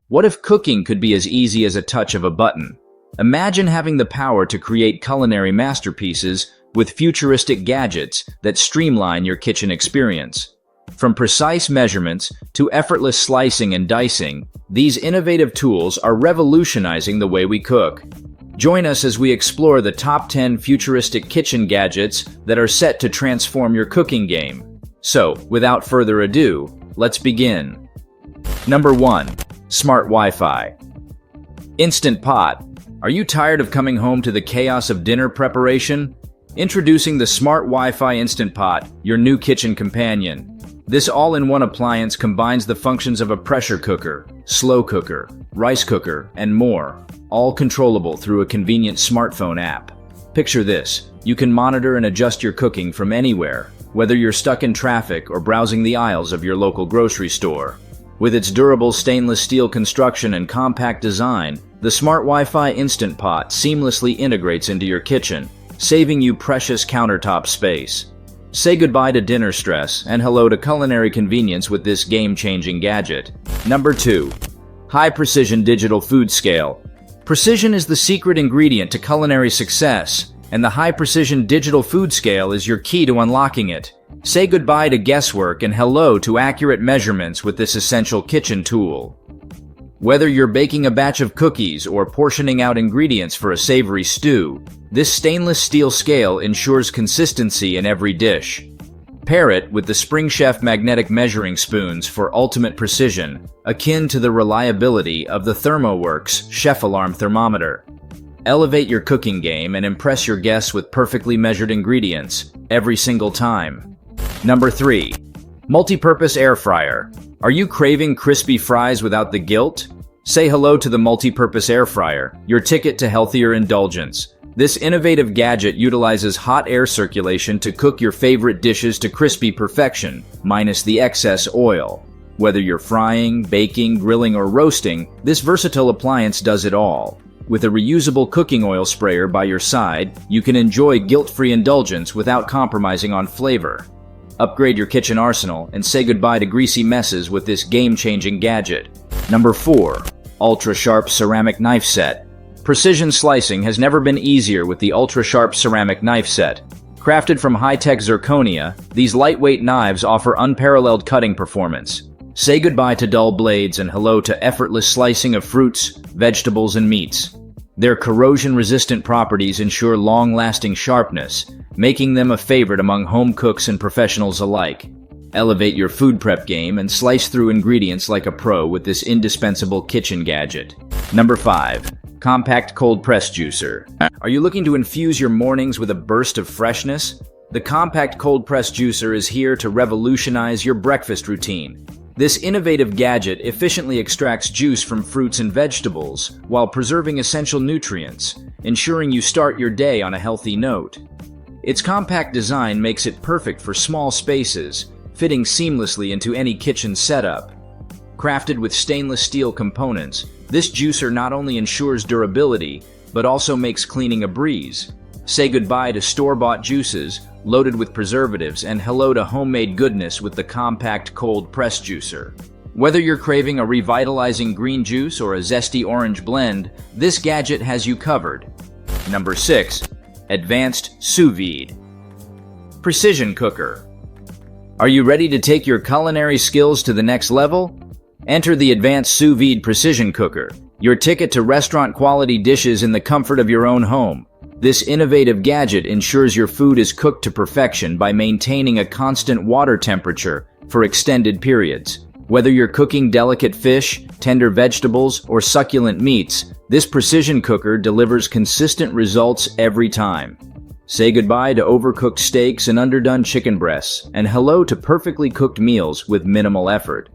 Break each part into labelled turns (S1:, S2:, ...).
S1: What if cooking could be as easy as a touch of a button? Imagine having the power to create culinary masterpieces with futuristic gadgets that streamline your kitchen experience. From precise measurements to effortless slicing and dicing, these innovative tools are revolutionizing the way we cook. Join us as we explore the top 10 futuristic kitchen gadgets that are set to transform your cooking game. So, without further ado, let's begin. Number 1. Smart Wi-Fi. Instant Pot. Are you tired of coming home to the chaos of dinner preparation? Introducing the Smart Wi-Fi Instant Pot, your new kitchen companion. This all-in-one appliance combines the functions of a pressure cooker, slow cooker, rice cooker, and more, all controllable through a convenient smartphone app. Picture this: you can monitor and adjust your cooking from anywhere, whether you're stuck in traffic or browsing the aisles of your local grocery store. With its durable stainless steel construction and compact design, the Smart Wi-Fi Instant Pot seamlessly integrates into your kitchen, saving you precious countertop space. Say goodbye to dinner stress and hello to culinary convenience with this game-changing gadget. Number 2. High-precision digital food scale. Precision is the secret ingredient to culinary success, and the high-precision digital food scale is your key to unlocking it. Say goodbye to guesswork and hello to accurate measurements with this essential kitchen tool. Whether you're baking a batch of cookies or portioning out ingredients for a savory stew, this stainless steel scale ensures consistency in every dish. Pair it with the Spring Chef magnetic measuring spoons for ultimate precision, akin to the reliability of the ThermoWorks Chef Alarm thermometer. Elevate your cooking game and impress your guests with perfectly measured ingredients every single time. Number 3. Multi-purpose air fryer. Are you craving crispy fries without the guilt? Say hello to the multi-purpose air fryer, your ticket to healthier indulgence. This innovative gadget utilizes hot air circulation to cook your favorite dishes to crispy perfection, minus the excess oil. Whether you're frying, baking, grilling, or roasting, this versatile appliance does it all. With a reusable cooking oil sprayer by your side, you can enjoy guilt-free indulgence without compromising on flavor. Upgrade your kitchen arsenal and say goodbye to greasy messes with this game-changing gadget. Number 4. Ultra-sharp ceramic knife set. Precision slicing has never been easier with the ultra-sharp ceramic knife set. Crafted from high-tech zirconia, these lightweight knives offer unparalleled cutting performance. Say goodbye to dull blades and hello to effortless slicing of fruits, vegetables, and meats. Their corrosion-resistant properties ensure long-lasting sharpness, making them a favorite among home cooks and professionals alike. Elevate your food prep game and slice through ingredients like a pro with this indispensable kitchen gadget. Number 5. Compact cold press juicer. Are you looking to infuse your mornings with a burst of freshness? The compact cold press juicer is here to revolutionize your breakfast routine. This innovative gadget efficiently extracts juice from fruits and vegetables while preserving essential nutrients, ensuring you start your day on a healthy note. Its compact design makes it perfect for small spaces, fitting seamlessly into any kitchen setup. Crafted with stainless steel components, this juicer not only ensures durability, but also makes cleaning a breeze. Say goodbye to store-bought juices loaded with preservatives and hello to homemade goodness with the compact cold press juicer. Whether you're craving a revitalizing green juice or a zesty orange blend, this gadget has you covered. Number 6. Advanced Sous Vide. Precision cooker. Are you ready to take your culinary skills to the next level? Enter the Advanced Sous Vide Precision Cooker, your ticket to restaurant-quality dishes in the comfort of your own home. This innovative gadget ensures your food is cooked to perfection by maintaining a constant water temperature for extended periods. Whether you're cooking delicate fish, tender vegetables, or succulent meats, this precision cooker delivers consistent results every time. Say goodbye to overcooked steaks and underdone chicken breasts, and hello to perfectly cooked meals with minimal effort.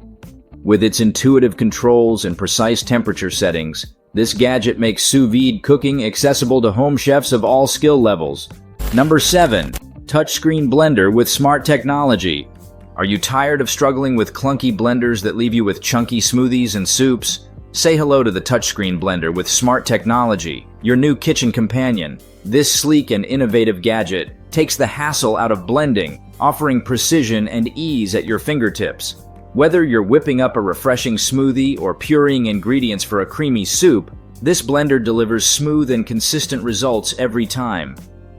S1: With its intuitive controls and precise temperature settings, this gadget makes sous vide cooking accessible to home chefs of all skill levels. Number 7. Touchscreen blender with smart technology. Are you tired of struggling with clunky blenders that leave you with chunky smoothies and soups? Say hello to the touchscreen blender with smart technology, your new kitchen companion. This sleek and innovative gadget takes the hassle out of blending, offering precision and ease at your fingertips. Whether you're whipping up a refreshing smoothie or pureeing ingredients for a creamy soup, this blender delivers smooth and consistent results every time.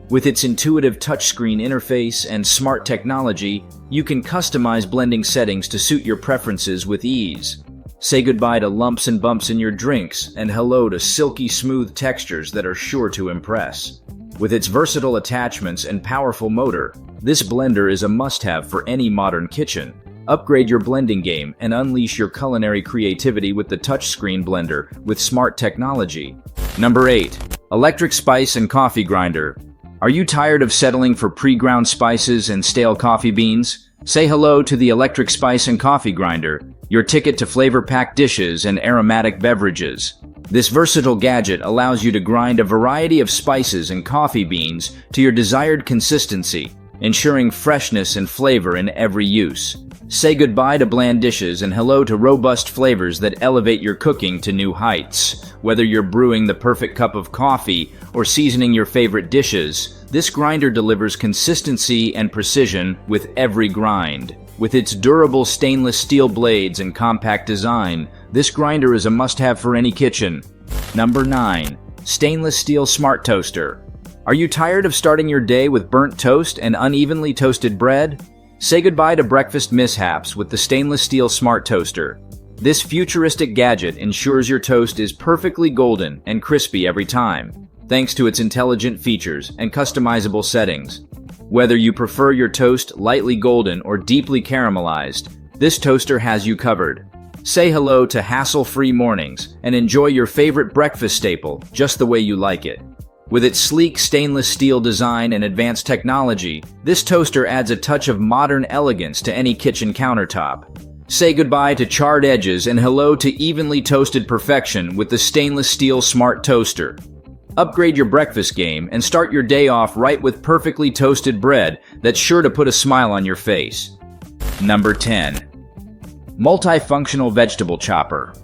S1: With its intuitive touchscreen interface and smart technology, you can customize blending settings to suit your preferences with ease. Say goodbye to lumps and bumps in your drinks and hello to silky smooth textures that are sure to impress. With its versatile attachments and powerful motor, this blender is a must-have for any modern kitchen. Upgrade your blending game and unleash your culinary creativity with the touchscreen blender with smart technology. Number 8. Electric Spice and Coffee Grinder. Are you tired of settling for pre-ground spices and stale coffee beans? Say hello to the Electric Spice and Coffee Grinder, your ticket to flavor-packed dishes and aromatic beverages. This versatile gadget allows you to grind a variety of spices and coffee beans to your desired consistency, ensuring freshness and flavor in every use. Say goodbye to bland dishes and hello to robust flavors that elevate your cooking to new heights. Whether you're brewing the perfect cup of coffee or seasoning your favorite dishes, this grinder delivers consistency and precision with every grind. With its durable stainless steel blades and compact design, this grinder is a must-have for any kitchen. Number 9. Stainless Steel Smart Toaster. Are you tired of starting your day with burnt toast and unevenly toasted bread? Say goodbye to breakfast mishaps with the Stainless Steel Smart Toaster. This futuristic gadget ensures your toast is perfectly golden and crispy every time, thanks to its intelligent features and customizable settings. Whether you prefer your toast lightly golden or deeply caramelized, this toaster has you covered. Say hello to hassle-free mornings and enjoy your favorite breakfast staple just the way you like it. With its sleek stainless steel design and advanced technology, this toaster adds a touch of modern elegance to any kitchen countertop. Say goodbye to charred edges and hello to evenly toasted perfection with the Stainless Steel Smart Toaster. Upgrade your breakfast game and start your day off right with perfectly toasted bread that's sure to put a smile on your face. Number 10. Multifunctional Vegetable Chopper.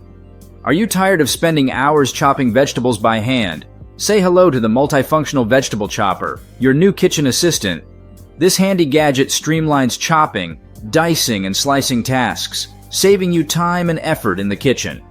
S1: Are you tired of spending hours chopping vegetables by hand? Say hello to the Multifunctional Vegetable Chopper, your new kitchen assistant. This handy gadget streamlines chopping, dicing, and slicing tasks, saving you time and effort in the kitchen.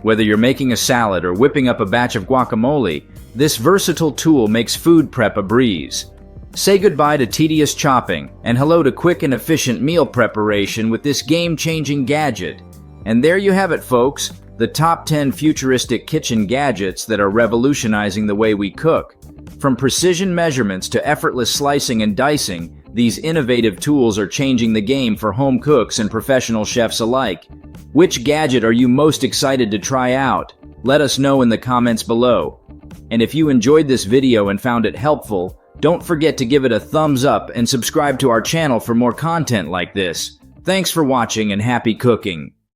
S1: Whether you're making a salad or whipping up a batch of guacamole, this versatile tool makes food prep a breeze. Say goodbye to tedious chopping and hello to quick and efficient meal preparation with this game-changing gadget. And there you have it, folks. The top 10 futuristic kitchen gadgets that are revolutionizing the way we cook. From precision measurements to effortless slicing and dicing, these innovative tools are changing the game for home cooks and professional chefs alike. Which gadget are you most excited to try out? Let us know in the comments below. And if you enjoyed this video and found it helpful, don't forget to give it a thumbs up and subscribe to our channel for more content like this. Thanks for watching and happy cooking!